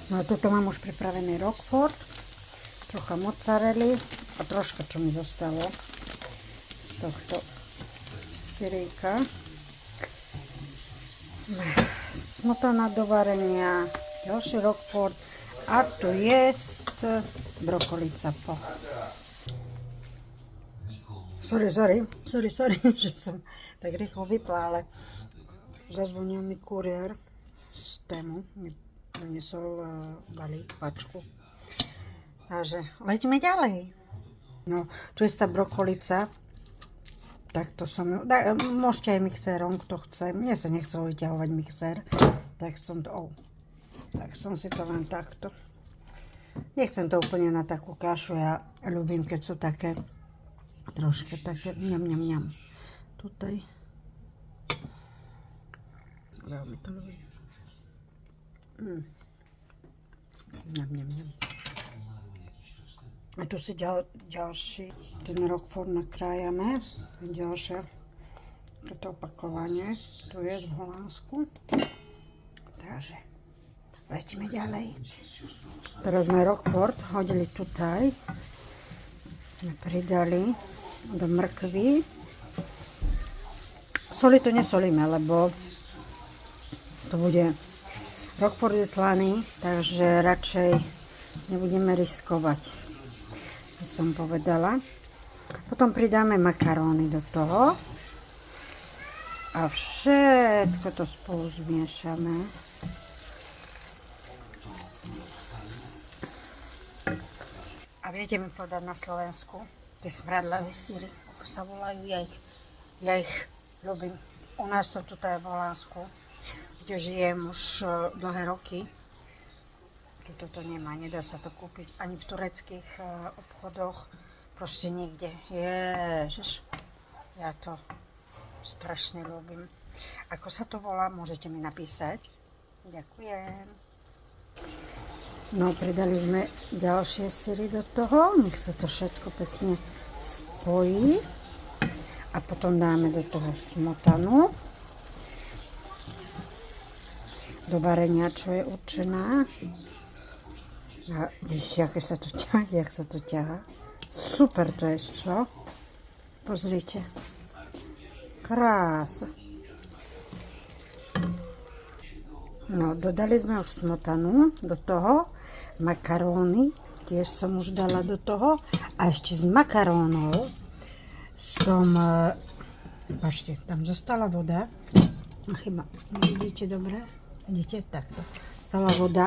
No a toto mám už pripravený Roquefort, trocha mozzarelly a troška, čo mi zostalo z tohto syríka. Smotana do varenia, ďalší Roquefort a tu je brokolica po. Sorry, že som tak rýchlo vypla, ale zazvonil mi kuriér z Temu, mi doniesol balík, pačku. Takže leďme ďalej. No, tu je tá brokolica. Takto som ju, môžete aj mixérom, kto chce. Mne sa nechcelo vyťahovať mixér, tak som to, tak som si to len takto. Nechcem to úplne na takú kašu, ja ľúbim, keď sú také troška také ňam. Tutaj. Veľmi to ľúbim. Ňam. A tu si ďalší ten Roquefort nakrájame. Ďalšie to opakovanie. Tu je v Holandsku. Takže leďme ďalej. Teraz sme Roquefort hodili tutaj. Pridali do mrkvy. Soli to nesolíme, lebo to bude Roquefort je slaný, takže radšej nebudeme riskovať, by som povedala. Potom pridáme makaróny do toho a všetko to spolu zmiešame. A viete mi povedať na Slovensku tie smradlavé syry, ako sa volajú, ja ich ľúbim. U nás to tu je v Holandsku, kde žijem už dlhé roky. Tuto to nemá, nedá sa to kúpiť ani v tureckých obchodoch, proste nikde. Ježiš, ja to strašne ľúbim. Ako sa to volá, môžete mi napísať. Ďakujem. No, pridali sme ďalšie syry do toho, nech sa to všetko pekne spojí. A potom dáme do toho smotanu. Do varenia, čo je určená. A vidíte, jak sa to ťahá. Super to je, čo? Pozrite. Krása. No, dodali sme už smotanu do toho. Makaróny, tiež som už dala do toho. A ešte z makarónov som, pačte, tam zostala voda. Chyba, nevidíte dobre? Vidíte? Takto. Stala voda.